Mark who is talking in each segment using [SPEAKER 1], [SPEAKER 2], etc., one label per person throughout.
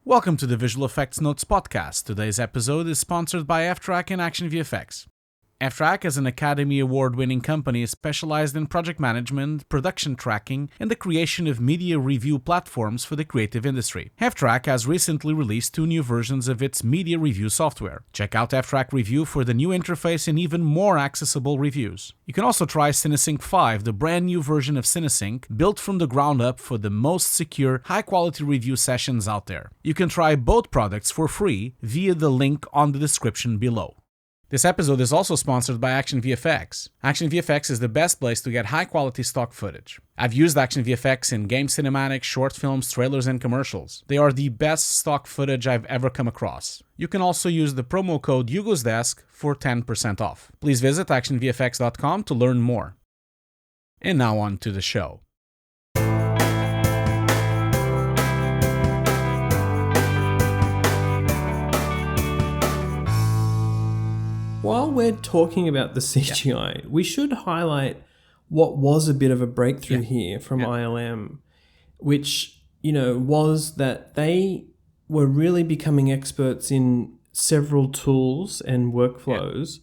[SPEAKER 1] Welcome to the Visual Effects Notes podcast. Today's episode is sponsored by ftrack and Action VFX. ftrack is an Academy Award-winning company specialized in project management, production tracking, and the creation of media review platforms for the creative industry. ftrack has recently released 2 new versions of its media review software. Check out ftrack Review for the new interface and even more accessible reviews. You can also try cineSync 5, the brand new version of cineSync, built from the ground up for the most secure, high-quality review sessions out there. You can try both products for free via the link on the description below. This episode is also sponsored by Action VFX. Action VFX is the best place to get high-quality stock footage. I've used Action VFX in game cinematics, short films, trailers, and commercials. They are the best stock footage I've ever come across. You can also use the promo code Hugo'sDesk for 10% off. Please visit actionvfx.com to learn more. And now on to the show.
[SPEAKER 2] While we're talking about the CGI, we should highlight what was a bit of a breakthrough here from ILM, which, was that they were really becoming experts in several tools and workflows.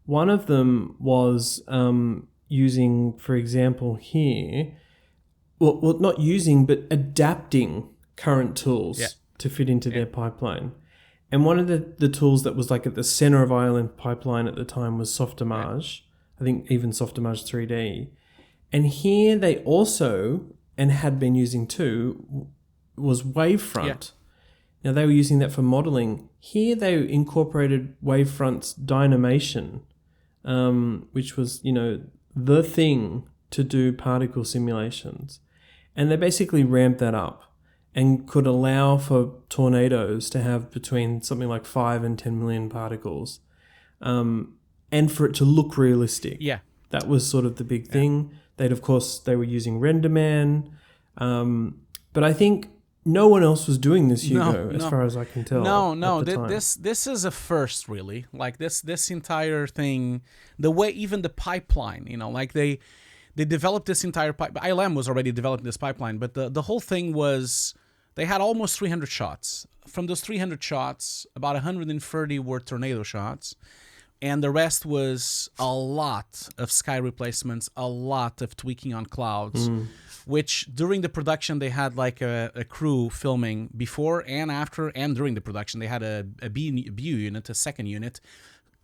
[SPEAKER 2] One of them was using, for example, here, well, not using, but adapting current tools to fit into their pipeline. And one of the tools that was like at the center of ILM pipeline at the time was Softimage. I think even Softimage 3D. And here they also, and had been using too, was Wavefront. Now they were using that for modeling. Here they incorporated Wavefront's Dynamation, which was, the thing to do particle simulations. And they basically ramped that up and could allow for tornadoes to have between something like 5 and 10 million particles, and for it to look realistic. That was sort of the big thing. They were using RenderMan, but I think no one else was doing this, Hugo, as far as I can tell.
[SPEAKER 1] This is a first, really. Like this entire thing, the way even the pipeline, they developed this entire pipeline. ILM was already developing this pipeline, but the whole thing was, they had almost 300 shots. From those 300 shots, about 130 were tornado shots, and the rest was a lot of sky replacements, a lot of tweaking on clouds, which during the production they had like a crew filming before and after and during the production. They had a B unit, a second unit,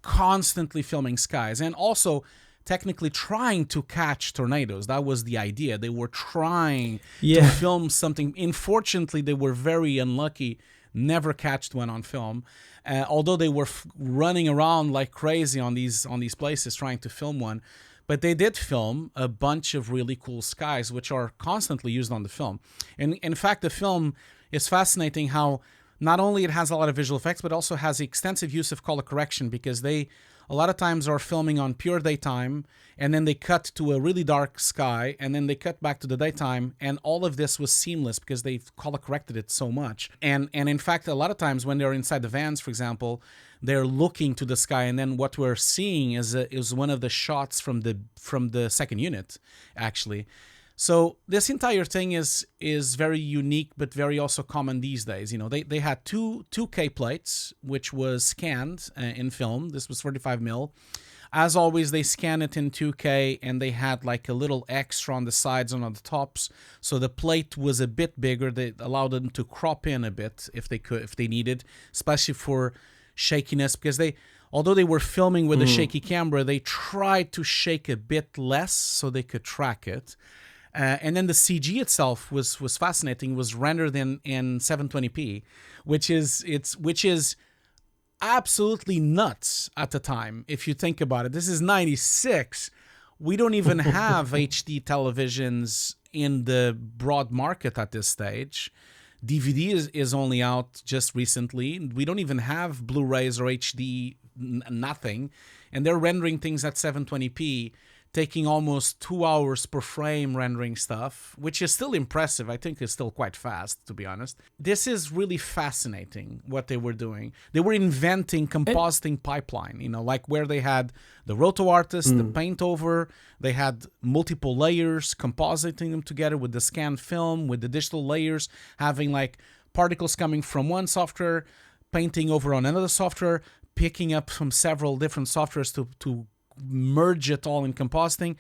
[SPEAKER 1] constantly filming skies, and also technically trying to catch tornadoes. That was the idea. They were trying to film something. Unfortunately, they were very unlucky, never catched one on film. Although they were running around like crazy on these places trying to film one. But they did film a bunch of really cool skies, which are constantly used on the film. And in fact, the film is fascinating how not only it has a lot of visual effects, but also has extensive use of color correction, because they a lot of times are filming on pure daytime, and then they cut to a really dark sky, and then they cut back to the daytime, and all of this was seamless because they've color corrected it so much. And in fact, a lot of times when they're inside the vans, for example, they're looking to the sky, and then what we're seeing is one of the shots from the second unit, actually. So this entire thing is very unique, but very also common these days. They had two 2K plates, which was scanned in film. This was 35mm. As always, they scan it in 2K, and they had like a little extra on the sides and on the tops. So the plate was a bit bigger. They allowed them to crop in a bit if they needed, especially for shakiness, because although they were filming with a shaky camera, they tried to shake a bit less so they could track it. And then the CG itself was fascinating. It was rendered in 720p, which is absolutely nuts at the time. If you think about it, this is 96. We don't even have HD televisions in the broad market at this stage. DVD is only out just recently. We don't even have Blu-rays or HD, nothing. And they're rendering things at 720p, taking almost 2 hours per frame rendering stuff, which is still impressive. I think it's still quite fast, to be honest. This is really fascinating what they were doing. They were inventing compositing pipeline, like where they had the roto artist, the paint over, they had multiple layers, compositing them together with the scanned film, with the digital layers, having like particles coming from one software, painting over on another software, picking up from several different softwares to merge it all in compositing.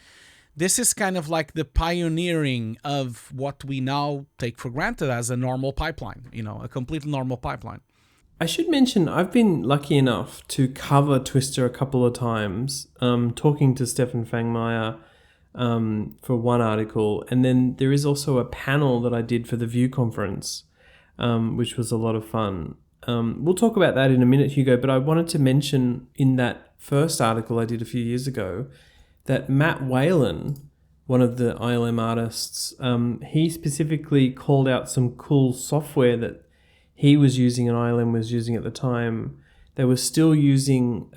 [SPEAKER 1] This is kind of like the pioneering of what we now take for granted as a normal pipeline, a completely normal pipeline.
[SPEAKER 2] I should mention I've been lucky enough to cover Twister a couple of times, talking to Stefen Fangmeier for one article. And then there is also a panel that I did for the View conference, which was a lot of fun. We'll talk about that in a minute, Hugo, but I wanted to mention in that first article I did a few years ago that Matt Whalen, one of the ILM artists, he specifically called out some cool software that he was using and ILM was using at the time. They were still using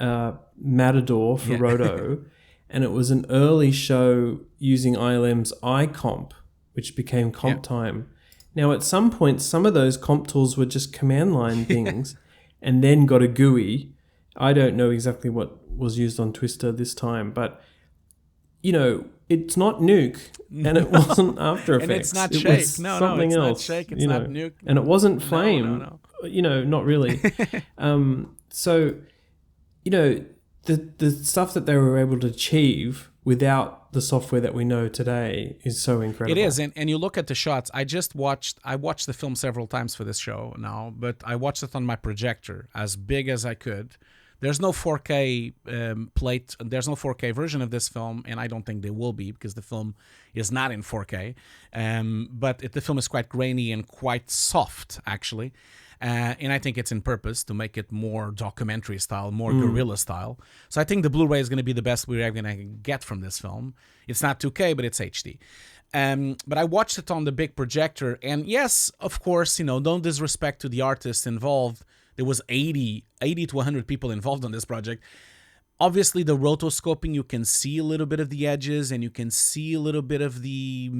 [SPEAKER 2] Matador for Roto, and it was an early show using ILM's iComp, which became CompTime. Now, at some point, some of those comp tools were just command line things and then got a GUI. I don't know exactly what was used on Twister this time, but it's not Nuke, and it wasn't After Effects.
[SPEAKER 1] And it's not
[SPEAKER 2] it
[SPEAKER 1] Shake.
[SPEAKER 2] was
[SPEAKER 1] No,
[SPEAKER 2] something
[SPEAKER 1] it's
[SPEAKER 2] else,
[SPEAKER 1] not Shake. It's not Nuke.
[SPEAKER 2] And it wasn't Flame.
[SPEAKER 1] No.
[SPEAKER 2] Not really. So, the stuff that they were able to achieve without the software that we know today is so incredible.
[SPEAKER 1] It is, and you look at the shots. I watched the film several times for this show now, but I watched it on my projector as big as I could. There's no 4K plate. There's no 4K version of this film, and I don't think there will be because the film is not in 4K. But the film is quite grainy and quite soft, actually. And I think it's in purpose to make it more documentary style, more guerrilla style. So I think the Blu-ray is going to be the best we're ever going to get from this film. It's not 2K, but it's HD. But I watched it on the big projector, and yes, of course, no disrespect to the artists involved. There was 80 to 100 people involved on this project. Obviously, the rotoscoping, you can see a little bit of the edges, and you can see a little bit of the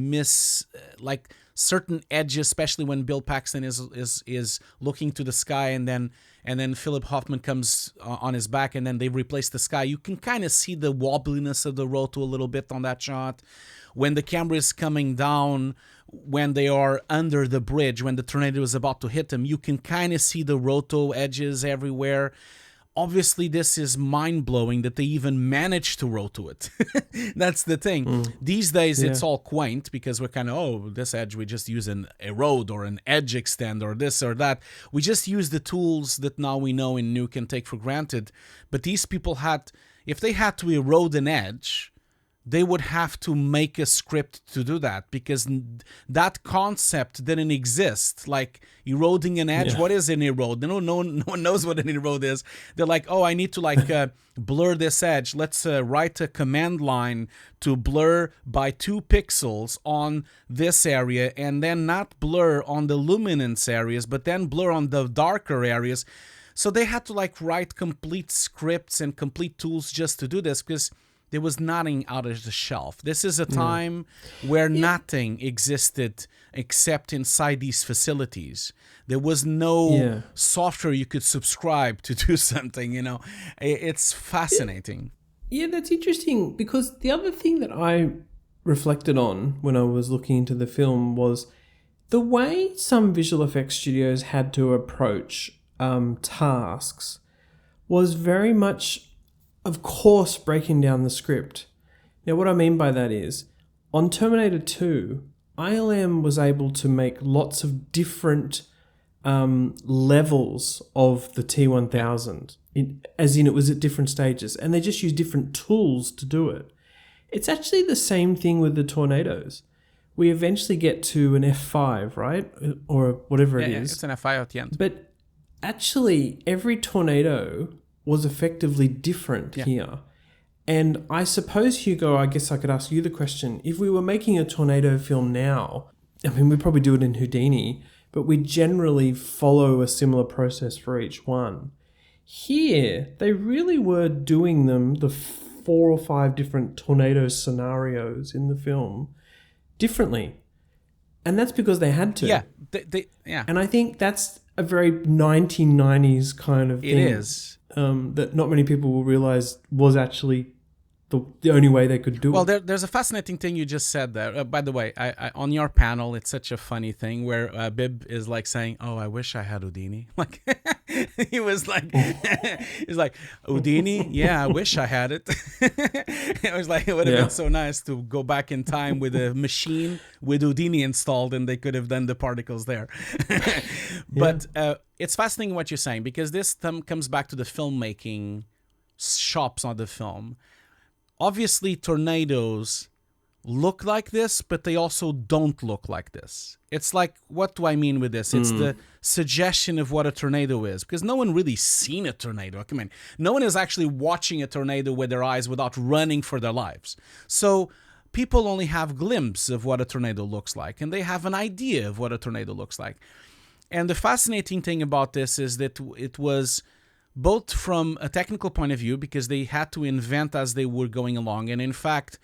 [SPEAKER 1] like certain edges, especially when Bill Paxton is looking to the sky, and then Philip Hoffman comes on his back, and then they replace the sky. You can kind of see the wobbliness of the roto a little bit on that shot. When the camera is coming down, when they are under the bridge, when the tornado is about to hit them, you can kind of see the roto edges everywhere. Obviously, this is mind-blowing that they even managed to roto it. That's the thing. These days, it's all quaint because we're kind of, this edge, we just use an erode or an edge extend or this or that. We just use the tools that now we know in Nuke and take for granted. But these people if they had to erode an edge, they would have to make a script to do that because that concept didn't exist. Like eroding an edge, what is an erode? No one knows what an erode is. They're like, I need to blur this edge. Let's write a command line to blur by 2 pixels on this area and then not blur on the luminance areas, but then blur on the darker areas. So they had to write complete scripts and complete tools just to do this because there was nothing out of the shelf. This is a time where nothing existed except inside these facilities. There was no software you could subscribe to do something, It's fascinating.
[SPEAKER 2] Yeah, that's interesting because the other thing that I reflected on when I was looking into the film was the way some visual effects studios had to approach tasks was very much, of course, breaking down the script. Now, what I mean by that is, on Terminator 2, ILM was able to make lots of different levels of the T-1000, as in it was at different stages, and they just used different tools to do it. It's actually the same thing with the tornadoes. We eventually get to an F5, right? Or whatever it is.
[SPEAKER 1] It's an F5 at the end.
[SPEAKER 2] But actually, every tornado was effectively different here. And I suppose, Hugo, I guess I could ask you the question. If we were making a tornado film now, we'd probably do it in Houdini, but we generally follow a similar process for each one. Here, they really were doing the 4 or 5 different tornado scenarios in the film differently. And that's because they had to.
[SPEAKER 1] Yeah.
[SPEAKER 2] And I think that's a very 1990s kind of thing.
[SPEAKER 1] It is.
[SPEAKER 2] That not many people will realize was actually the only way they could do
[SPEAKER 1] Well,
[SPEAKER 2] it.
[SPEAKER 1] there's a fascinating thing you just said there. By the way, I on your panel, it's such a funny thing where Bib is like saying, "Oh, I wish I had Houdini." Like he was like, he's like, "Houdini, yeah, I wish I had it." It was like it would have been so nice to go back in time with a machine with Houdini installed, and they could have done the particles there. But it's fascinating what you're saying, because this comes back to the filmmaking shops on the film. Obviously, tornadoes look like this, but they also don't look like this. It's like, what do I mean with this? It's the suggestion of what a tornado is, because no one really seen a tornado. I mean, no one is actually watching a tornado with their eyes without running for their lives. So people only have glimpses of what a tornado looks like, and they have an idea of what a tornado looks like. And the fascinating thing about this is that it was both from a technical point of view, because they had to invent as they were going along. And in fact,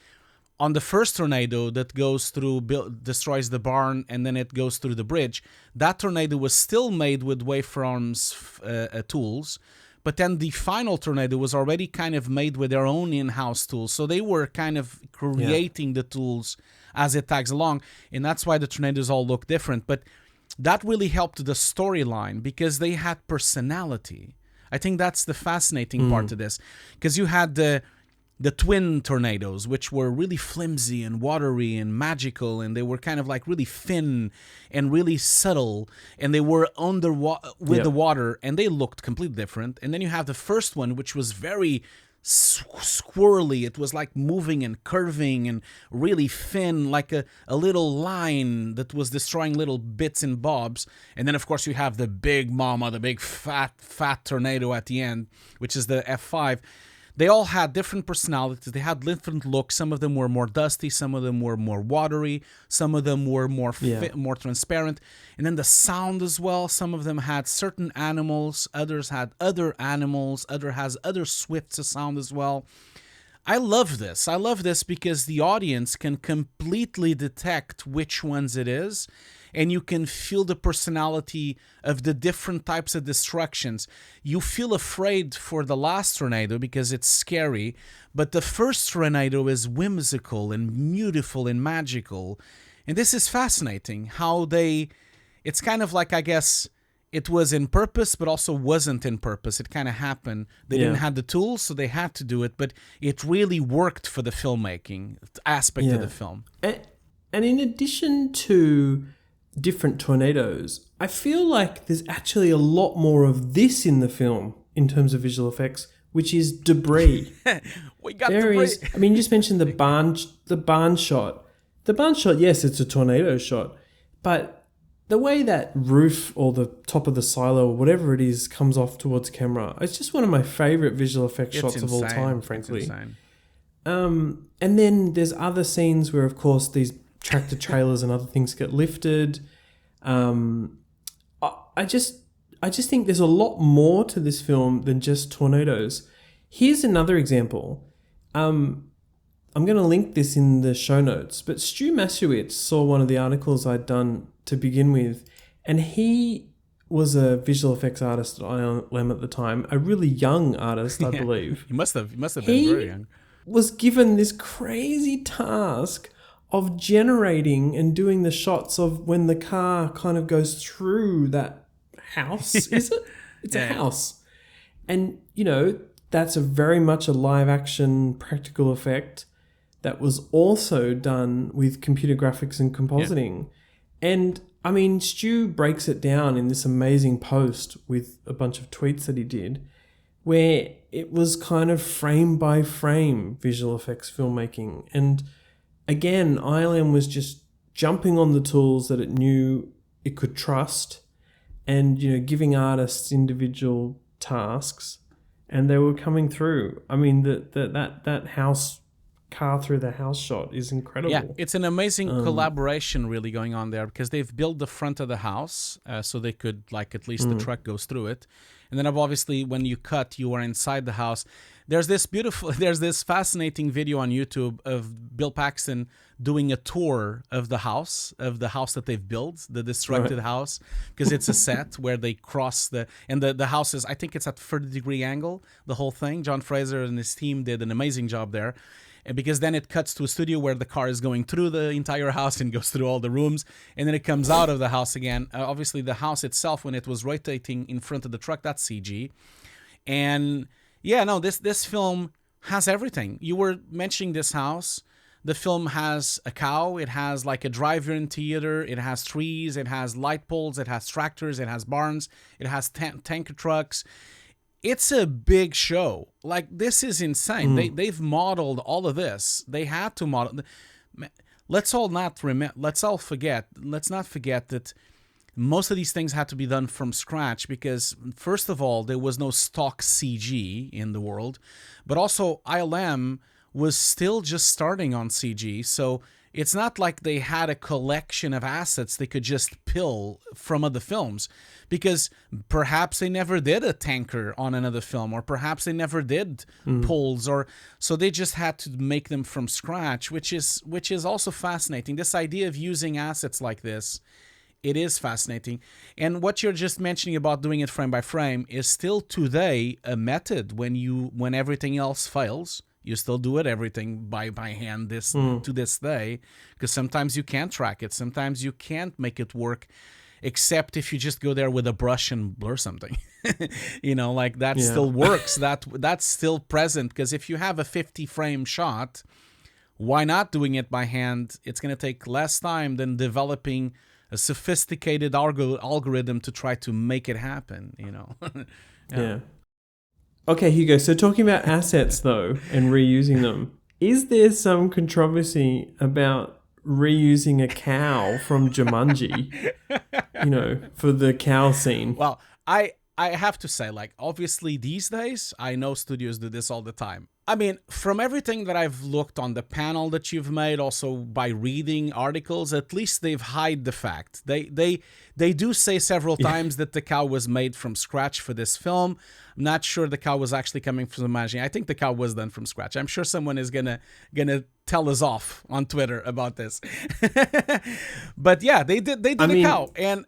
[SPEAKER 1] on the first tornado that goes through, destroys the barn, and then it goes through the bridge, that tornado was still made with waveforms tools. But then the final tornado was already kind of made with their own in-house tools. So they were kind of creating the tools as it tags along. And that's why the tornadoes all look different. But that really helped the storyline, because they had personality. I think that's the fascinating part of this, because you had the twin tornadoes, which were really flimsy and watery and magical, and they were kind of like really thin and really subtle, and they were with the water, and they looked completely different. And then you have the first one, which was very squirrely. It was like moving and curving and really thin, like a little line that was destroying little bits and bobs. And then of course you have the big mama, the big fat tornado at the end, which is the F5. They all had different personalities. They had different looks. Some of them were more dusty. Some of them were more watery. Some of them were more more transparent. And then the sound as well. Some of them had certain animals. Others had other animals. Other has other swifts of sound as well. I love this. I love this because the audience can completely detect which ones it is. And you can feel the personality of the different types of destructions. You feel afraid for the last tornado because it's scary, but the first tornado is whimsical and beautiful and magical. And this is fascinating how it's kind of like, I guess, it was in purpose, but also wasn't in purpose. It kind of happened. They didn't have the tools, so they had to do it, but it really worked for the filmmaking aspect of the film.
[SPEAKER 2] And in addition to different tornadoes, I feel like there's actually a lot more of this in the film in terms of visual effects, which is debris.
[SPEAKER 1] We got debris.
[SPEAKER 2] I mean, you just mentioned the barn shot. The barn shot, yes, it's a tornado shot, but the way that roof or the top of the silo or whatever it is comes off towards camera, it's just one of my favorite visual effects shots of all time, frankly. It's insane. And then there's other scenes where, of course, these tractor trailers and other things get lifted. I just think there's a lot more to this film than just tornadoes. Here's another example. I'm going to link this in the show notes, but Stu Masiewicz saw one of the articles I'd done to begin with, and he was a visual effects artist at ILM at the time, a really young artist, I believe.
[SPEAKER 1] He must have been very young.
[SPEAKER 2] Was given this crazy task of generating and doing the shots of when the car kind of goes through that house, is it? It's a house. And, that's very much a live action practical effect that was also done with computer graphics and compositing. Yeah. And, I mean, Stu breaks it down in this amazing post with a bunch of tweets that he did, where it was kind of frame by frame visual effects filmmaking. And again, ILM was just jumping on the tools that it knew it could trust and, giving artists individual tasks, and they were coming through. I mean, that house car through the house shot is incredible.
[SPEAKER 1] Yeah, it's an amazing collaboration really going on there, because they've built the front of the house so they could, at least the truck goes through it. And then obviously when you cut, you are inside the house. There's this fascinating video on YouTube of Bill Paxton doing a tour of the house that they've built, the destructed house, because it's a set where they cross the house is, I think it's at 30-degree angle, the whole thing. John Frazier and his team did an amazing job there. And because then it cuts to a studio where the car is going through the entire house and goes through all the rooms, and then it comes out of the house again. Obviously, the house itself, when it was rotating in front of the truck, that's CG. And yeah, no, this film has everything. You were mentioning this house. The film has a cow. It has like a drive-in theater. It has trees. It has light poles. It has tractors. It has barns. It has tanker trucks. It's a big show. Like, this is insane. They've modeled all of this. They had to model. Let's not forget that most of these things had to be done from scratch because, first of all, there was no stock CG in the world, but also ILM was still just starting on CG, so it's not like they had a collection of assets they could just pill from other films, because perhaps they never did a tanker on another film, or perhaps they never did poles, or so they just had to make them from scratch, which is also fascinating. This idea of using assets like this, it is fascinating. And what you're just mentioning about doing it frame by frame is still today a method. When everything else fails, you still do everything by hand to this day, because sometimes you can't track it. Sometimes you can't make it work, except if you just go there with a brush and blur something. Like that still works. That's still present, because if you have a 50 frame shot, why not doing it by hand? It's going to take less time than developing a sophisticated algorithm to try to make it happen,
[SPEAKER 2] Yeah. Okay, Hugo, so talking about assets, though, and reusing them, is there some controversy about reusing a cow from Jumanji, for the cow scene?
[SPEAKER 1] Well, I have to say, like, obviously these days, I know studios do this all the time. I mean, from everything that I've looked on the panel that you've made, also by reading articles, at least they've hide the fact. They do say several times that the cow was made from scratch for this film. I'm not sure the cow was actually coming from imagining. I think the cow was done from scratch. I'm sure someone is gonna tell us off on Twitter about this. But yeah, they did a cow, and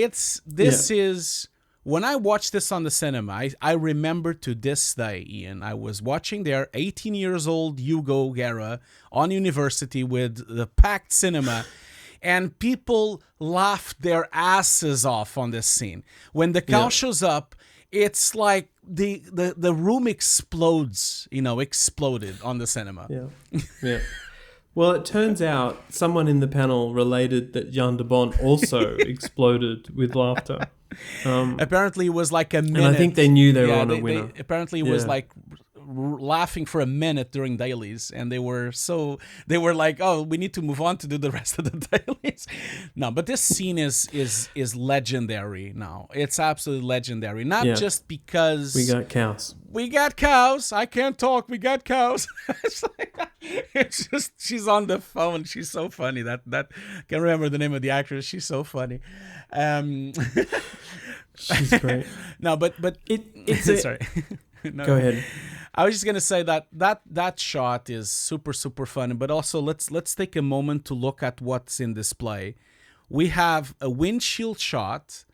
[SPEAKER 1] is. When I watched this on the cinema, I remember to this day, Ian, I was watching there, 18 years old Hugo Guerra on university with the packed cinema, and people laughed their asses off on this scene. When the cow shows up, it's like the room explodes, exploded on the cinema.
[SPEAKER 2] Yeah. Well, it turns out someone in the panel related that Jan de Bont also exploded with laughter.
[SPEAKER 1] Apparently, it was like a minute.
[SPEAKER 2] And I think they knew they were on a winner.
[SPEAKER 1] Apparently, it was like laughing for a minute during dailies, and they were like, "Oh, we need to move on to do the rest of the dailies." No, but this scene is legendary now. It's absolutely legendary. Not just because
[SPEAKER 2] we got cows.
[SPEAKER 1] We got cows. I can't talk. We got cows. It's just, she's on the phone. She's so funny. That can't remember the name of the actress. She's so funny.
[SPEAKER 2] She's great.
[SPEAKER 1] No, but it's sorry. No,
[SPEAKER 2] go ahead.
[SPEAKER 1] I was just gonna say that shot is super, super fun. But also let's take a moment to look at what's in display. We have a windshield shot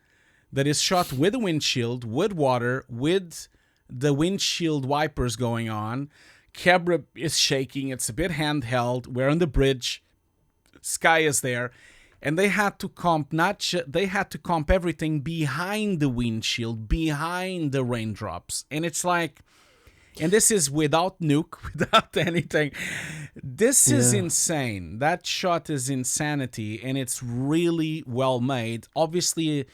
[SPEAKER 1] that is shot with a windshield, with water, with the windshield wipers going on. Camera is shaking. It's a bit handheld. We're on the bridge. Sky is there. And they had to comp everything behind the windshield, behind the raindrops. And it's like, and this is without nuke, without anything. This is insane. That shot is insanity, and it's really well made. Obviously,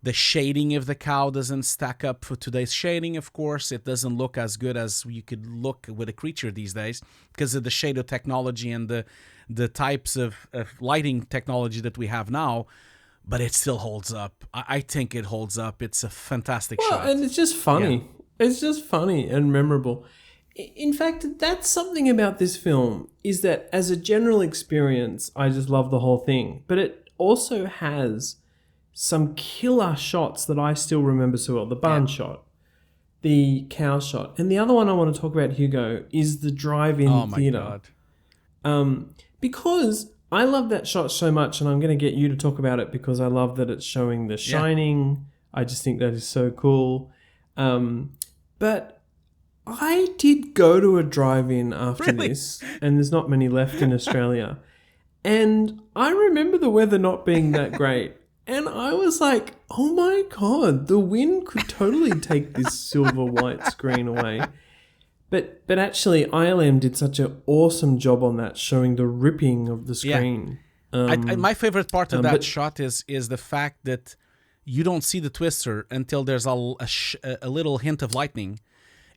[SPEAKER 1] the shading of the cow doesn't stack up for today's shading, of course. It doesn't look as good as you could look with a creature these days because of the shadow technology and the types of lighting technology that we have now. But it still holds up. I think it holds up. It's a fantastic shot.
[SPEAKER 2] And it's just funny. Yeah. It's just funny and memorable. In fact, that's something about this film, is that as a general experience, I just love the whole thing. But it also has some killer shots that I still remember so well. The barn shot. the cow shot. And the other one I want to talk about, Hugo, is the drive-in theater. Because I love that shot so much, and I'm going to get you to talk about it because I love that it's showing The Shining. I just think that is so cool. But I did go to a drive-in after this, and there's not many left in Australia. And I remember the weather not being that great. And I was like, oh my God, the wind could totally take this silver white screen away. But actually, ILM did such an awesome job on that, showing the ripping of the screen.
[SPEAKER 1] Yeah. My favorite part of that shot is the fact that you don't see the twister until there's a little hint of lightning.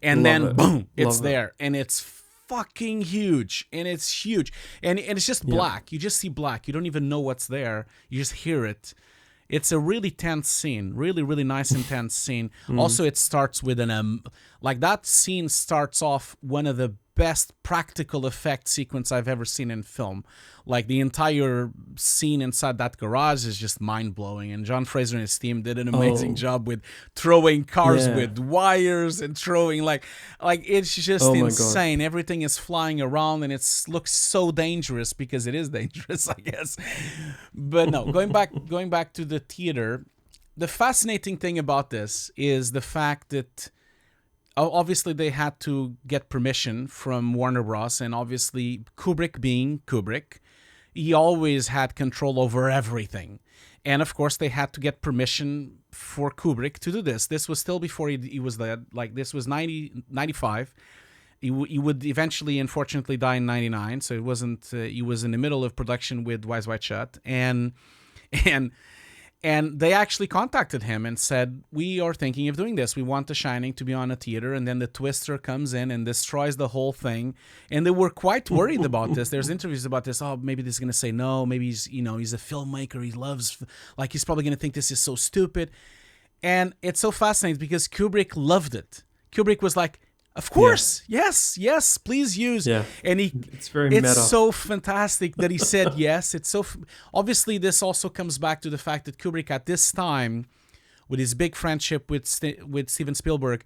[SPEAKER 1] And then, boom, it's there. And it's fucking huge. And it's huge. And it's just black. You just see black. You don't even know what's there. You just hear it. It's a really tense scene, really, really nice and tense scene. Also, it starts with like that scene starts off one of the best practical effect sequence I've ever seen in film. Like the entire scene inside that garage is just mind blowing. And John Frazier and his team did an amazing job with throwing cars with wires and throwing like it's just insane. Everything is flying around and it looks so dangerous because it is dangerous, I guess. But no, going back to the theater, the fascinating thing about this is the fact that obviously they had to get permission from Warner Bros. And obviously Kubrick being Kubrick, he always had control over everything. And of course they had to get permission for Kubrick to do this. This was still before he was dead. Like this was 95. He would eventually, unfortunately, die in 99. So it wasn't, he was in the middle of production with Eyes Wide Shut. And they actually contacted him and said, we are thinking of doing this. We want The Shining to be on a theater. And then the twister comes in and destroys the whole thing. And they were quite worried about this. There's interviews about this. Oh, maybe this is going to say no. Maybe he's a filmmaker. He loves, he's probably going to think this is so stupid. And it's so fascinating because Kubrick loved it. Kubrick was like, of course, yes, please use. Yeah. And it's meta. So fantastic that he said yes. It's so obviously this also comes back to the fact that Kubrick at this time, with his big friendship with Steven Spielberg,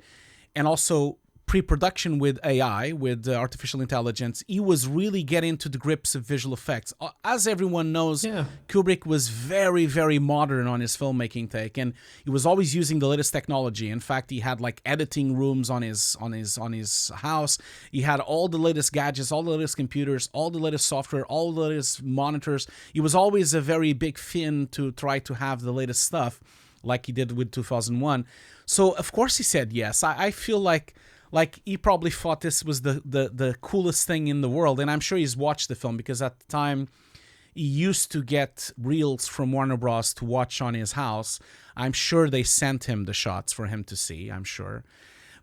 [SPEAKER 1] and also pre-production with AI, with artificial intelligence, he was really getting to the grips of visual effects. As everyone knows, Kubrick was very, very modern on his filmmaking take, and he was always using the latest technology. In fact, he had like editing rooms on his house. He had all the latest gadgets, all the latest computers, all the latest software, all the latest monitors. He was always a very big fan to try to have the latest stuff, like he did with 2001. So of course he said yes. I feel like he probably thought this was the coolest thing in the world. And I'm sure he's watched the film because at the time he used to get reels from Warner Bros. To watch on his house. I'm sure they sent him the shots for him to see, I'm sure.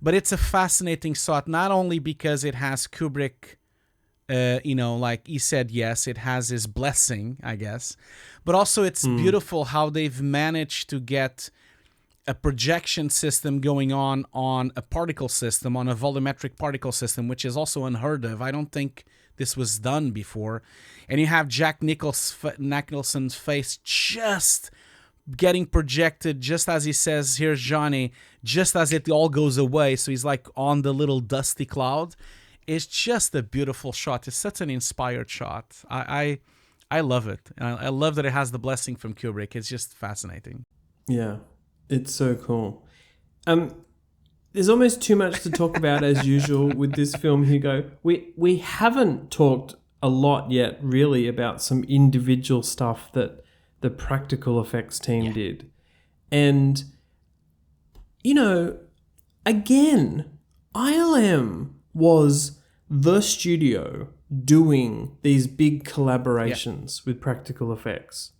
[SPEAKER 1] But it's a fascinating shot, not only because it has Kubrick, he said yes, it has his blessing, I guess. But also it's beautiful how they've managed to get a projection system going on a particle system, on a volumetric particle system, which is also unheard of. I don't think this was done before. And you have Jack Nicholson's face just getting projected, just as he says, here's Johnny, just as it all goes away. So he's like on the little dusty cloud. It's just a beautiful shot. It's such an inspired shot. I love it. I love that it has the blessing from Kubrick. It's just fascinating.
[SPEAKER 2] Yeah. It's so cool. There's almost too much to talk about as usual with this film, Hugo. We haven't talked a lot yet, really, about some individual stuff that the practical effects team did. And, again, ILM was the studio doing these big collaborations with practical effects.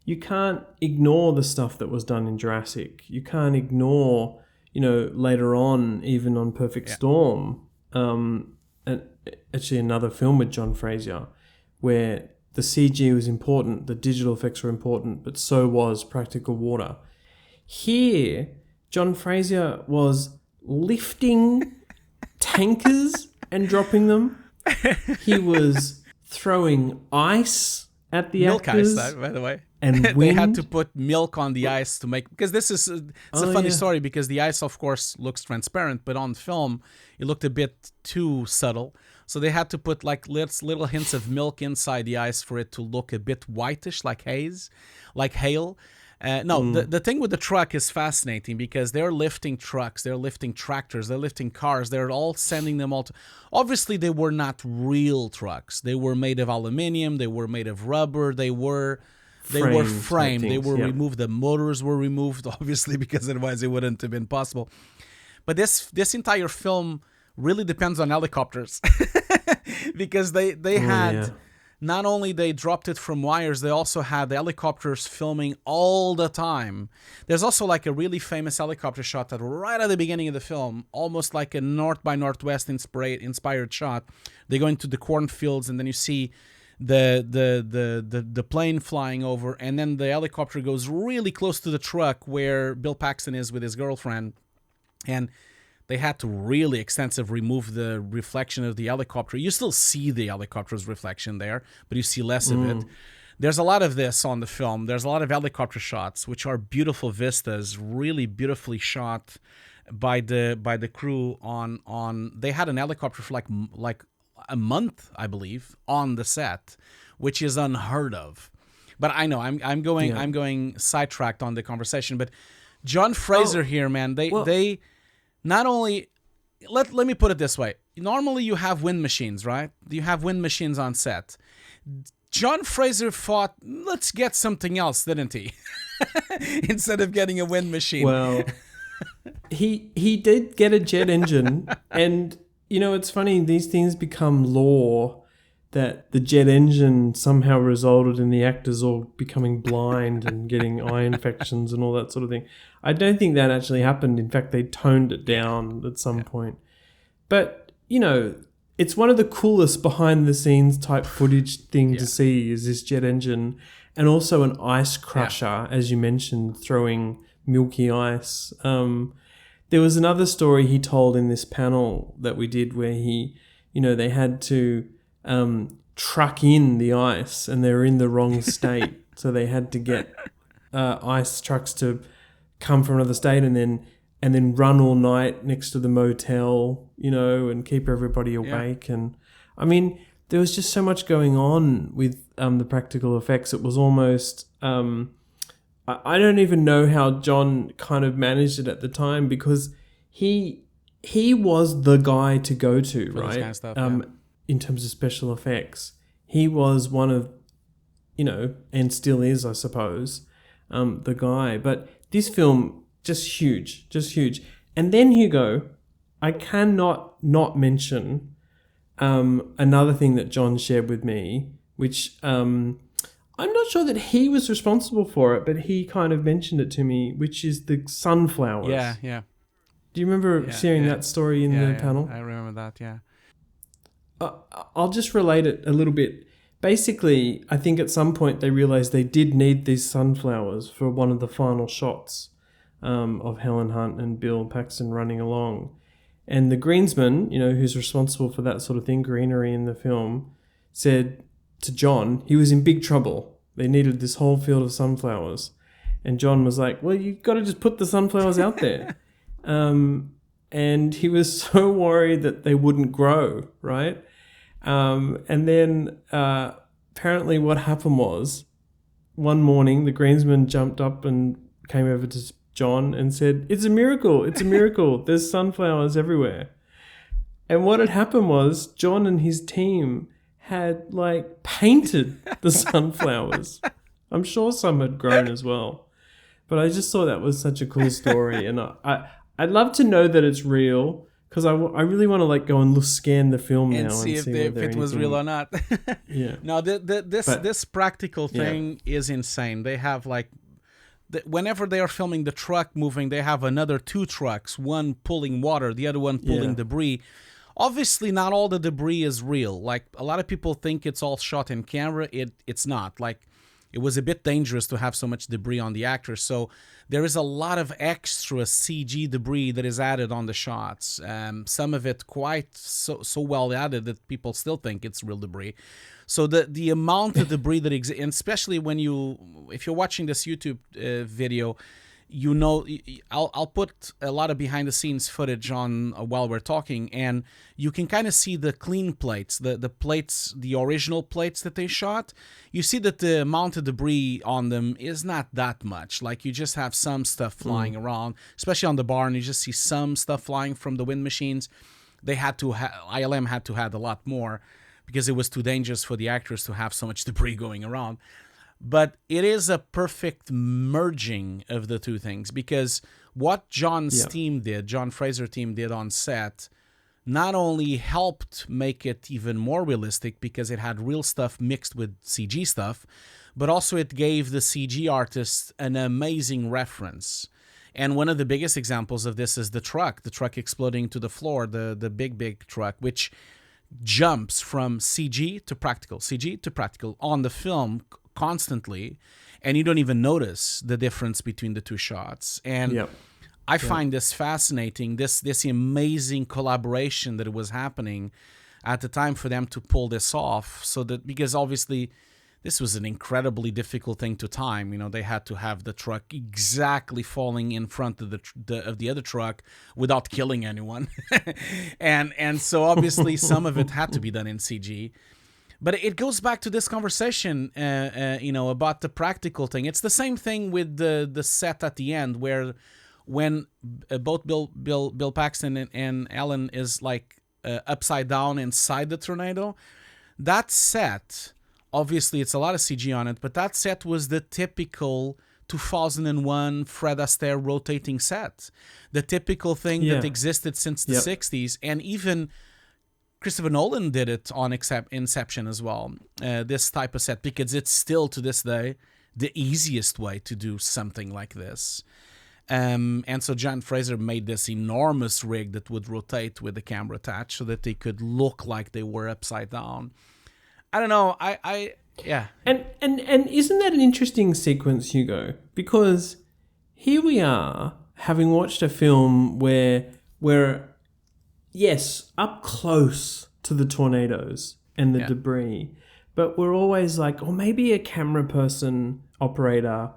[SPEAKER 2] You can't ignore the stuff that was done in Jurassic. You can't ignore, later on, even on Perfect Storm, actually another film with John Frazier, where the CG was important, the digital effects were important, but so was practical water. Here, John Frazier was lifting tankers and dropping them. He was throwing ice at the
[SPEAKER 1] milk
[SPEAKER 2] actors.
[SPEAKER 1] Milk ice, by the way.
[SPEAKER 2] and
[SPEAKER 1] They
[SPEAKER 2] wind.
[SPEAKER 1] had to put milk on the ice to make, because this is it's a funny story, because the ice of course looks transparent, but on film it looked a bit too subtle, so they had to put like little hints of milk inside the ice for it to look a bit whitish, like hail. The thing with the truck is fascinating, because they're lifting trucks, they're lifting tractors, they're lifting cars, they're all sending them all to... Obviously, they were not real trucks. They were made of aluminum, they were made of rubber, they were framed, they were removed, the motors were removed, obviously, because otherwise it wouldn't have been possible. But this entire film really depends on helicopters, because they had... Not only they dropped it from wires, they also had the helicopters filming all the time. There's also like a really famous helicopter shot that right at the beginning of the film, almost like a North by Northwest inspired shot. They go into the cornfields, and then you see the plane flying over, and then the helicopter goes really close to the truck where Bill Paxton is with his girlfriend, and they had to really remove the reflection of the helicopter. You still see the helicopter's reflection there, but you see less of it. There's a lot of this on the film. There's a lot of helicopter shots, which are beautiful vistas, really beautifully shot by the crew on. They had an helicopter for like a month, I believe, on the set, which is unheard of. But I know I'm going sidetracked on the conversation. But John Frazier here, man, they not only, let me put it this way. Normally you have wind machines, right? You have wind machines on set. John Frazier thought, let's get something else, didn't he? Instead of getting a wind machine.
[SPEAKER 2] Well, he did get a jet engine, and it's funny, these things become lore, that the jet engine somehow resulted in the actors all becoming blind and getting eye infections and all that sort of thing. I don't think that actually happened. In fact, they toned it down at some point. But, it's one of the coolest behind-the-scenes type footage thing to see, is this jet engine, and also an ice crusher, as you mentioned, throwing milky ice. There was another story he told in this panel that we did where they had to truck in the ice, and they were in the wrong state. So they had to get ice trucks to come from another state and then run all night next to the motel, and keep everybody awake. And I mean, there was just so much going on with the practical effects. It was almost, I don't even know how John kind of managed it at the time, because he was the guy to go to, right?
[SPEAKER 1] This kind of stuff,
[SPEAKER 2] in terms of special effects. He was one of, and still is, I suppose, the guy. But this film, just huge. And then, Hugo, I cannot not mention another thing that John shared with me, which I'm not sure that he was responsible for it, but he kind of mentioned it to me, which is the sunflowers.
[SPEAKER 1] Yeah.
[SPEAKER 2] Do you remember sharing that story in the panel?
[SPEAKER 1] I remember that, yeah.
[SPEAKER 2] I'll just relate it a little bit. Basically, I think at some point they realized they did need these sunflowers for one of the final shots of Helen Hunt and Bill Paxton running along. And the greensman, who's responsible for that sort of thing, greenery in the film, said to John, he was in big trouble. They needed this whole field of sunflowers. And John was like, well, you've got to just put the sunflowers out there. And he was so worried that they wouldn't grow, right? And then apparently what happened was, one morning the greensman jumped up and came over to John and said, it's a miracle, there's sunflowers everywhere. And what had happened was John and his team had painted the sunflowers. I'm sure some had grown as well. But I just thought that was such a cool story. And I'd love to know that it's real, because I really want to go and scan the film now and see if
[SPEAKER 1] it was real or not.
[SPEAKER 2] Yeah.
[SPEAKER 1] No, this practical thing is insane. They have whenever they are filming the truck moving, they have another two trucks, one pulling water, the other one pulling debris. Obviously, not all the debris is real. A lot of people think it's all shot in camera. It's not. it was a bit dangerous to have so much debris on the actors. So there is a lot of extra CG debris that is added on the shots. Some of it quite so well added that people still think it's real debris. So the amount of debris that exists, and especially if you're watching this YouTube video, you know, I'll put a lot of behind the scenes footage on while we're talking, and you can kind of see the clean plates, the plates, the original plates that they shot. You see that the amount of debris on them is not that much. Like, you just have some stuff flying around, especially on the barn. You just see some stuff flying from the wind machines. ILM had to have a lot more because it was too dangerous for the actors to have so much debris going around. But it is a perfect merging of the two things, because what John Fraser team did on set not only helped make it even more realistic because it had real stuff mixed with CG stuff, but also it gave the CG artists an amazing reference. And one of the biggest examples of this is the truck exploding to the floor, the big truck, which jumps from CG to practical on the film constantly, and you don't even notice the difference between the two shots. And I find this fascinating, this amazing collaboration that was happening at the time for them to pull this off. So that, because obviously this was an incredibly difficult thing to time. You know, they had to have the truck exactly falling in front of the other truck without killing anyone, and so obviously some of it had to be done in CG. But it goes back to this conversation, about the practical thing. It's the same thing with the set at the end, where when both Bill Paxton and Ellen is like upside down inside the tornado. That set, obviously, it's a lot of CG on it, but that set was the typical 2001 Fred Astaire rotating set, the typical thing that existed since the 60s, and even Christopher Nolan did it on Inception as well, this type of set, because it's still, to this day, the easiest way to do something like this. And so John Fraser made this enormous rig that would rotate with the camera attached so that they could look like they were upside down. I don't know, yeah.
[SPEAKER 2] And isn't that an interesting sequence, Hugo? Because here we are, having watched a film where we're, yes, up close to the tornadoes and the debris, but we're always like, oh, maybe a camera person, operator,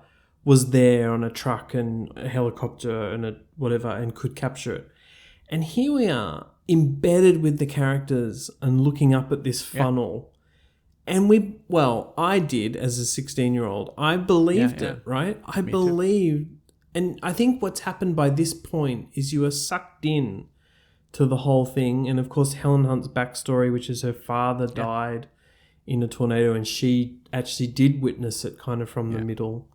[SPEAKER 2] was there on a truck and a helicopter and a whatever and could capture it. And here we are, embedded with the characters and looking up at this funnel. And I did as a 16-year-old. I believed it, right? I believed. And I think what's happened by this point is you are sucked in to the whole thing. And of course, Helen Hunt's backstory, which is her father died in a tornado, and she actually did witness it kind of from the middle.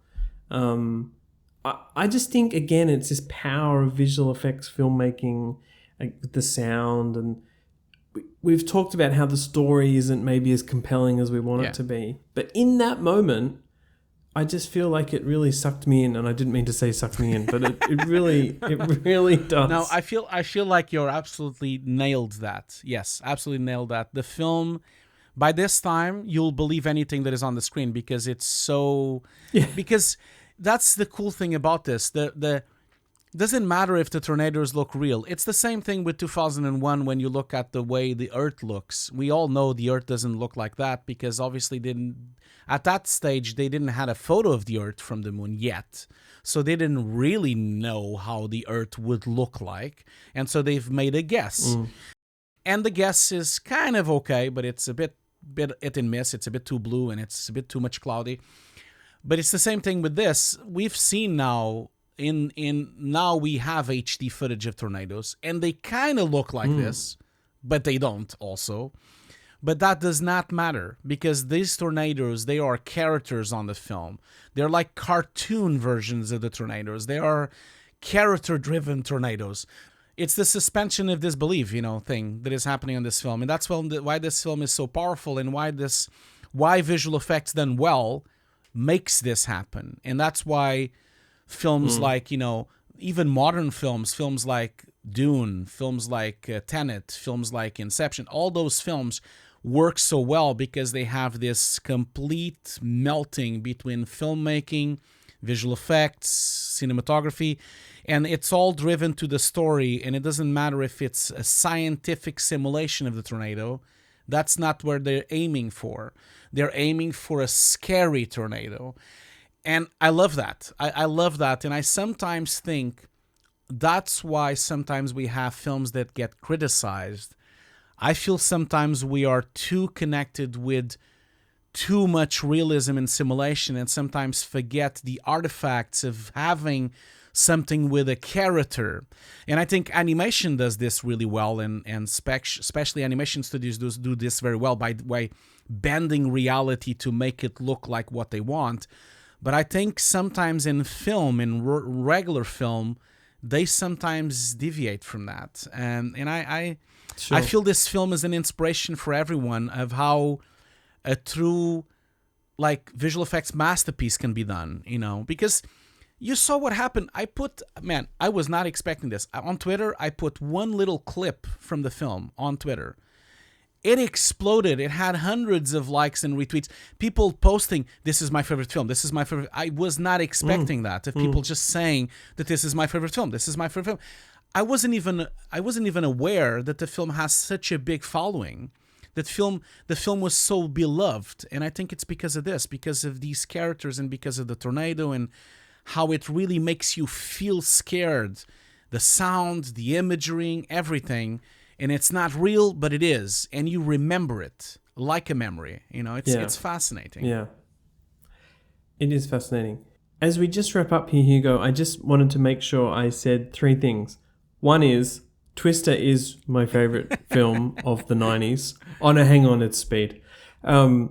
[SPEAKER 2] I just think, again, it's this power of visual effects filmmaking, like the sound, and we've talked about how the story isn't maybe as compelling as we want it to be. But in that moment, I just feel like it really sucked me in, and I didn't mean to say sucked me in, but it really does.
[SPEAKER 1] No, I feel like you're absolutely nailed that. Yes, absolutely nailed that. The film, by this time, you'll believe anything that is on the screen because it's so... Because that's the cool thing about this. The doesn't matter if the tornadoes look real. It's the same thing with 2001 when you look at the way the Earth looks. We all know the Earth doesn't look like that because obviously at that stage they didn't have a photo of the Earth from the moon yet. So they didn't really know how the Earth would look like. And so they've made a guess. And the guess is kind of okay, but it's a bit hit and miss. It's a bit too blue and it's a bit too much cloudy. But it's the same thing with this. We've seen now, now we have HD footage of tornadoes, and they kind of look like this, but they don't also. But that does not matter, because these tornadoes, they are characters on the film. They're like cartoon versions of the tornadoes. They are character-driven tornadoes. It's the suspension of disbelief, thing that is happening on this film. And that's why this film is so powerful, and why visual effects done well makes this happen. And that's why films like, even modern films like Dune, films like Tenet, films like Inception, all those films work so well because they have this complete melting between filmmaking, visual effects, cinematography, and it's all driven to the story. And it doesn't matter if it's a scientific simulation of the tornado. That's not where they're aiming for. They're aiming for a scary tornado. And I love that. I love that. And I sometimes think that's why sometimes we have films that get criticized. I feel sometimes we are too connected with too much realism and simulation and sometimes forget the artifacts of having something with a character. And I think animation does this really well, and especially animation studios do this very well by bending reality to make it look like what they want. But I think sometimes in film, in regular film, they sometimes deviate from that. And I feel this film is an inspiration for everyone of how a true visual effects masterpiece can be done, because you saw what happened. I was not expecting this. On Twitter, I put one little clip from the film on Twitter. It exploded. It had hundreds of likes and retweets. People posting, "This is my favorite film. This is my favorite." I was not expecting that. Of people just saying that this is my favorite film. This is my favorite film. I wasn't even aware that the film has such a big following. The film was so beloved, and I think it's because of this, because of these characters, and because of the tornado, and how it really makes you feel scared. The sound, the imagery, everything. And it's not real, but it is, and you remember it like a memory. It's fascinating.
[SPEAKER 2] Yeah, it is fascinating. As we just wrap up here, Hugo, I just wanted to make sure I said three things. One is Twister is my favorite film of the 90s on a hang on its speed.
[SPEAKER 1] You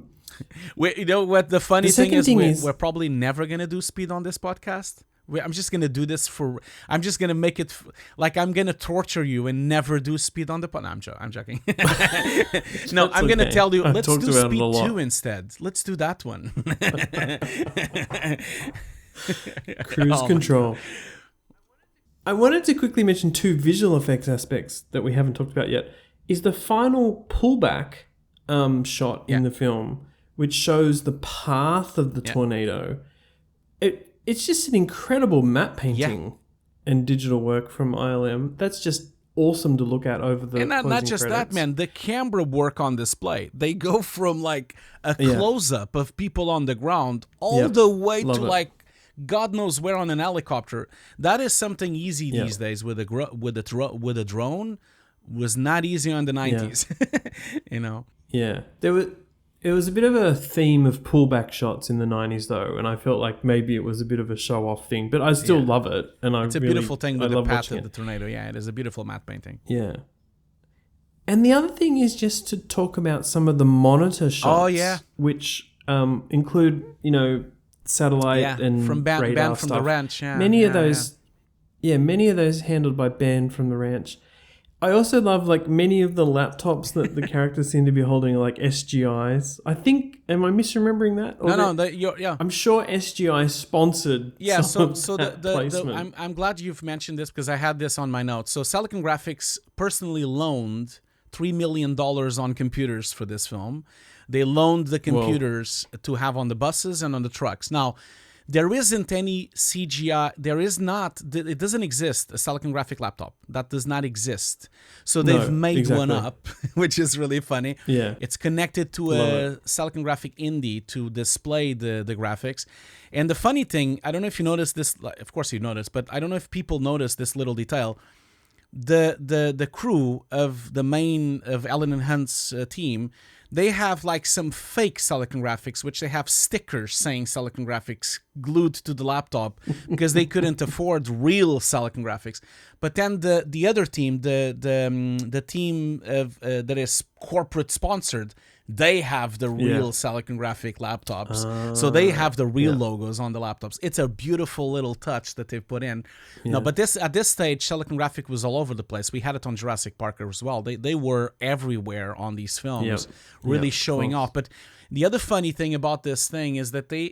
[SPEAKER 1] know what the funny thing is? We're probably never gonna do speed on this podcast. I'm just going to do this I'm just going to make it like I'm going to torture you and never do speed on the pod. No, I'm joking. No, I'm going to tell you, let's do speed 2 instead. Let's do that one.
[SPEAKER 2] Cruise control. I wanted to quickly mention 2 visual effects aspects that we haven't talked about yet. Is the final pullback shot in the film, which shows the path of the tornado. It's just an incredible matte painting and digital work from ILM. That's just awesome to look at over the
[SPEAKER 1] and not just
[SPEAKER 2] credits.
[SPEAKER 1] That, man. The camera work on display. They go from a close-up of people on the ground all the way to God knows where on an helicopter. That is something easy these days with a drone. Was not easy on the 90s.
[SPEAKER 2] Yeah, It was a bit of a theme of pullback shots in the 90s, though, and I felt like maybe it was a bit of a show-off thing, but I still love it. And
[SPEAKER 1] it's a beautiful thing with the path of the tornado. Yeah, it is a beautiful matte painting.
[SPEAKER 2] Yeah. And the other thing is just to talk about some of the monitor shots, which include, satellite and
[SPEAKER 1] from
[SPEAKER 2] radar
[SPEAKER 1] Ben
[SPEAKER 2] stuff.
[SPEAKER 1] from the ranch. Yeah,
[SPEAKER 2] many of those handled by Ben from the ranch. I also love many of the laptops that the characters seem to be holding are like SGIs. I think, am I misremembering that? I'm sure SGI sponsored.
[SPEAKER 1] Yeah, so
[SPEAKER 2] placement.
[SPEAKER 1] I'm glad you've mentioned this because I had this on my notes. So Celtx Graphics personally loaned $3 million on computers for this film. They loaned the computers to have on the buses and on the trucks. Now, there isn't any CGI. It doesn't exist, a Celtx graphic laptop. That does not exist. So they've made one up, which is really funny.
[SPEAKER 2] Yeah.
[SPEAKER 1] It's connected to a Celtx graphic indie to display the graphics. And the funny thing, I don't know if you noticed this, of course you noticed, but I don't know if people noticed this little detail. The crew of Ellen and Hunt's team, they have some fake Celtx graphics, which they have stickers saying Celtx graphics glued to the laptop because they couldn't afford real Celtx graphics. But then the other team, the team that is corporate sponsored, they have the real Celtx graphic laptops. So they have the real logos on the laptops. It's a beautiful little touch that they've put in. No, but at this stage, Celtx graphic was all over the place. We had it on Jurassic Park as well. They were everywhere on these films, really showing off. But the other funny thing about this thing is that they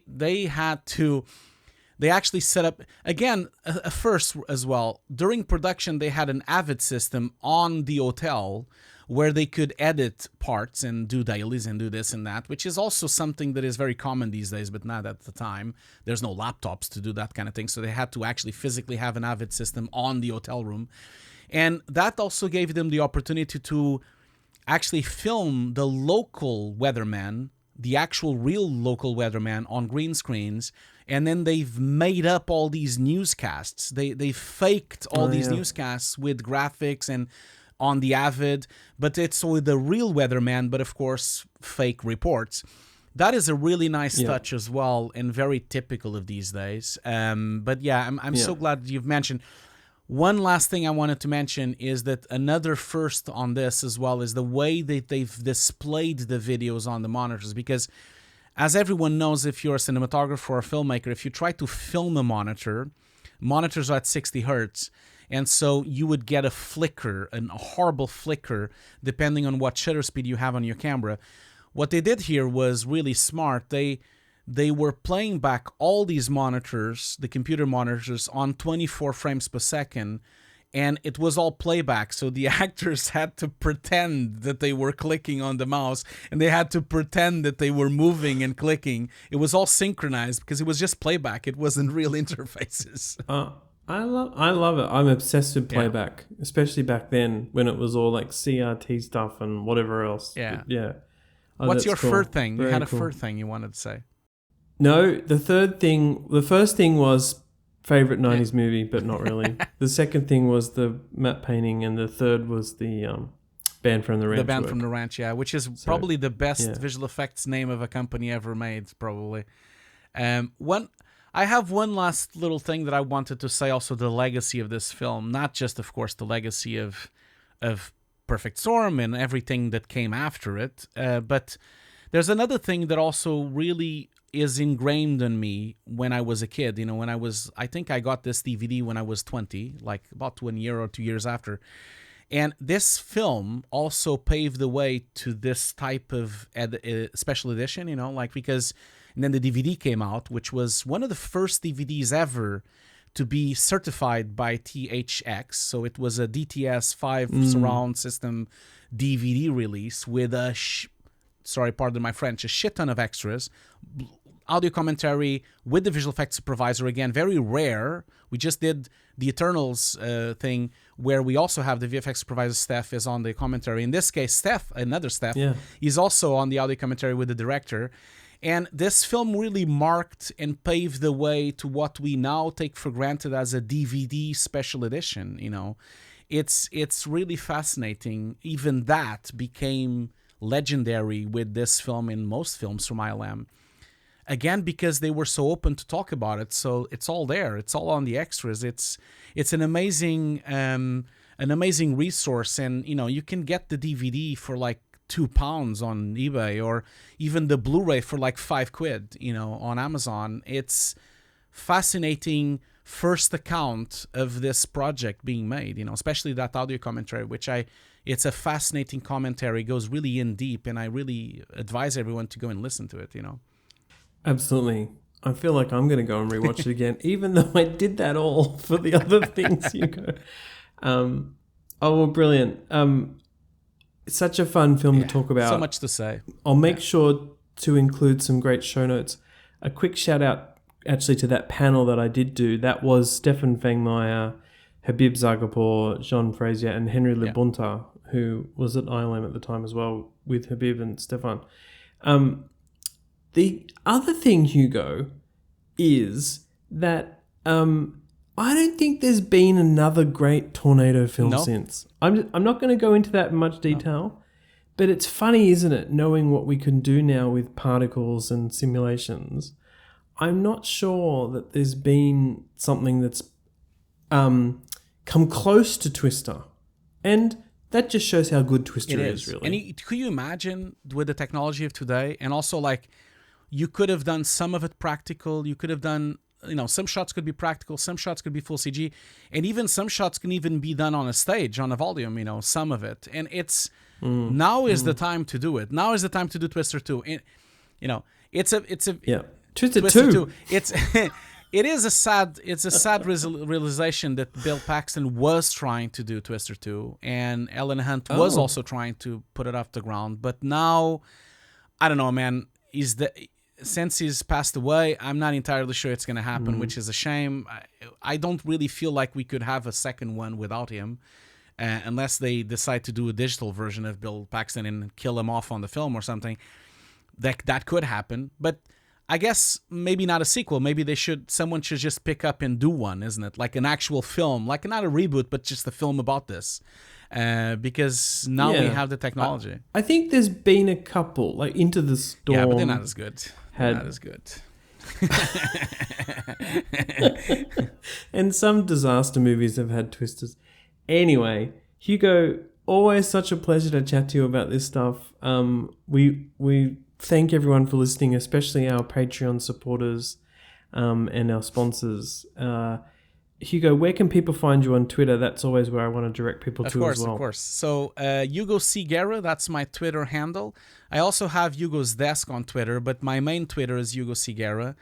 [SPEAKER 1] actually set up, again, a first as well. During production, they had an Avid system on the hotel where they could edit parts and do dailies and do this and that, which is also something that is very common these days, but not at the time. There's no laptops to do that kind of thing, so they had to actually physically have an Avid system on the hotel room. And that also gave them the opportunity to actually film the local weatherman, the actual real local weatherman on green screens, and then they've made up all these newscasts. They faked all these newscasts with graphics and on the Avid, but it's with the real weatherman, but of course fake reports. That is a really nice touch as well, and very typical of these days. But yeah, I'm so glad you've mentioned. One last thing I wanted to mention is that another first on this as well is the way that they've displayed the videos on the monitors. Because as everyone knows, if you're a cinematographer or a filmmaker, if you try to film a monitor, monitors are at 60 hertz. And so you would get a flicker, a horrible flicker, depending on what shutter speed you have on your camera. What they did here was really smart. They were playing back all these monitors, the computer monitors, on 24 frames per second, and it was all playback. So the actors had to pretend that they were clicking on the mouse, and they had to pretend that they were moving and clicking. It was all synchronized because it was just playback. It wasn't real interfaces.
[SPEAKER 2] I love it. I'm obsessed with playback, especially back then when it was all like CRT stuff and whatever else.
[SPEAKER 1] Yeah. What's your third thing? You had a third thing you wanted to say.
[SPEAKER 2] No, the first thing was favorite 90s movie, but not really. The second thing was the matte painting, and the third was the Band from the Ranch.
[SPEAKER 1] The Band from the Ranch, yeah, which is probably the best visual effects name of a company ever made, probably. I have one last little thing that I wanted to say, also the legacy of this film, not just, of course, the legacy of Perfect Storm and everything that came after it, but there's another thing that also really is ingrained in me when I was a kid. You know, I think I got this DVD when I was 20, like about 1 year or 2 years after. And this film also paved the way to this type of special edition, you know, like because, and then the DVD came out, which was one of the first DVDs ever to be certified by THX. So it was a DTS 5 surround system DVD release with a, sorry, pardon my French, a shit ton of extras, audio commentary with the visual effects supervisor, again, very rare. We just did the Eternals thing where we also have the VFX supervisor. Steph is on the commentary. In this case, another Steph, is also on the audio commentary with the director. And this film really marked and paved the way to what we now take for granted as a DVD special edition. You know, it's really fascinating. Even that became legendary with this film in most films from ILM. Again, because they were so open to talk about it, so it's all there. It's all on the extras. It's an amazing resource, and you know you can get the DVD for like £2 on eBay, or even the Blu-ray for like £5, you know, on Amazon. It's fascinating first account of this project being made, you know, especially that audio commentary, it's a fascinating commentary, goes really in deep, and I really advise everyone to go and listen to it, you know.
[SPEAKER 2] Absolutely. I feel like I'm going to go and rewatch it again, even though I did that all for the other things, Hugo. Well, brilliant. It's such a fun film to talk about.
[SPEAKER 1] So much to say.
[SPEAKER 2] I'll make sure to include some great show notes. A quick shout out actually to that panel that I did do. That was Stefen Fangmeier, Habib Zagapur, John Frazier, and Henry Lebunta, who was at ILM at the time as well with Habib and Stefan. The other thing, Hugo, is that I don't think there's been another great tornado film since. I'm not going to go into that in much detail, but it's funny, isn't it, knowing what we can do now with particles and simulations. I'm not sure that there's been something that's come close to Twister. And that just shows how good Twister is, really.
[SPEAKER 1] And could you imagine with the technology of today, and also like, you could have done some of it practical. You could have done, you know, some shots could be practical, some shots could be full CG, and even some shots can even be done on a stage, on a volume, you know, some of it. And it's, now is the time to do it. Now is the time to do Twister 2. You know, Twister 2. It's, it's a sad realization that Bill Paxton was trying to do Twister 2, and Ellen Hunt was also trying to put it off the ground. But now, I don't know, man. Since he's passed away, I'm not entirely sure it's going to happen, which is a shame. I don't really feel like we could have a second one without him, unless they decide to do a digital version of Bill Paxton and kill him off on the film or something. That could happen, but I guess maybe not a sequel. Maybe someone should just pick up and do one, isn't it? Like an actual film, like not a reboot, but just a film about this. Because now we have the technology.
[SPEAKER 2] I think there's been a couple, like Into the Storm.
[SPEAKER 1] Yeah, but they're not as good. Not as good.
[SPEAKER 2] And some disaster movies have had twisters. Anyway, Hugo, always such a pleasure to chat to you about this stuff. We thank everyone for listening, especially our Patreon supporters and our sponsors. Hugo, where can people find you on Twitter? That's always where I want to direct people to as well.
[SPEAKER 1] Of course. So Hugo C. Guerra, that's my Twitter handle. I also have Hugo's Desk on Twitter, but my main Twitter is Hugo C. Guerra.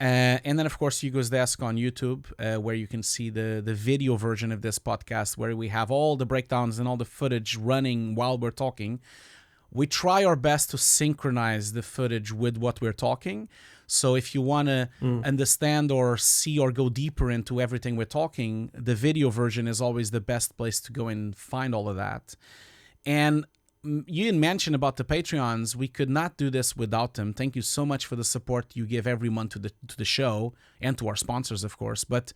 [SPEAKER 1] And then, of course, Hugo's Desk on YouTube, where you can see the video version of this podcast, where we have all the breakdowns and all the footage running while we're talking. We try our best to synchronize the footage with what we're talking. So if you want to understand or see or go deeper into everything we're talking, the video version is always the best place to go and find all of that. And you mentioned about the Patreons. We could not do this without them. Thank you so much for the support you give every month to the show and to our sponsors, of course. But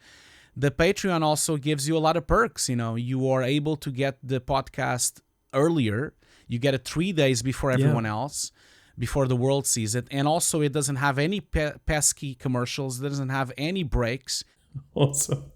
[SPEAKER 1] the Patreon also gives you a lot of perks. You know, you are able to get the podcast earlier. You get it 3 days before everyone else, before the world sees it. And also, it doesn't have any pesky commercials. It doesn't have any breaks.
[SPEAKER 2] Awesome.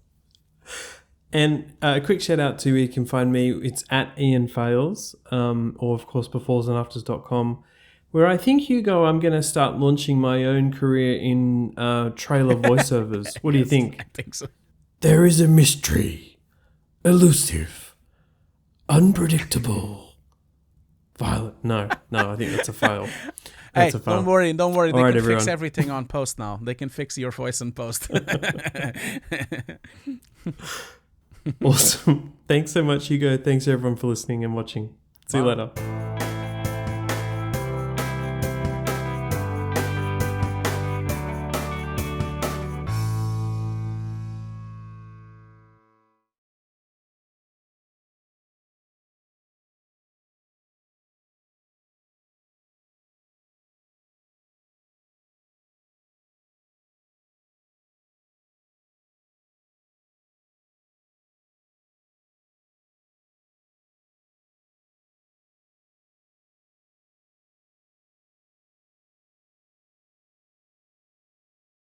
[SPEAKER 2] And a quick shout out to where you can find me. It's at Ian Fails, or of course, beforesandafters.com, where I think, Hugo, I'm going to start launching my own career in trailer voiceovers. What do you think?
[SPEAKER 1] I think so.
[SPEAKER 2] There is a mystery, elusive, unpredictable. Violent. No, I think that's a fail. That's a fail.
[SPEAKER 1] Don't worry. They
[SPEAKER 2] All
[SPEAKER 1] can
[SPEAKER 2] right,
[SPEAKER 1] fix
[SPEAKER 2] everyone.
[SPEAKER 1] everything on post now. They can fix your voice in post.
[SPEAKER 2] Awesome. Thanks so much, Hugo. Thanks everyone for listening and watching. See you later.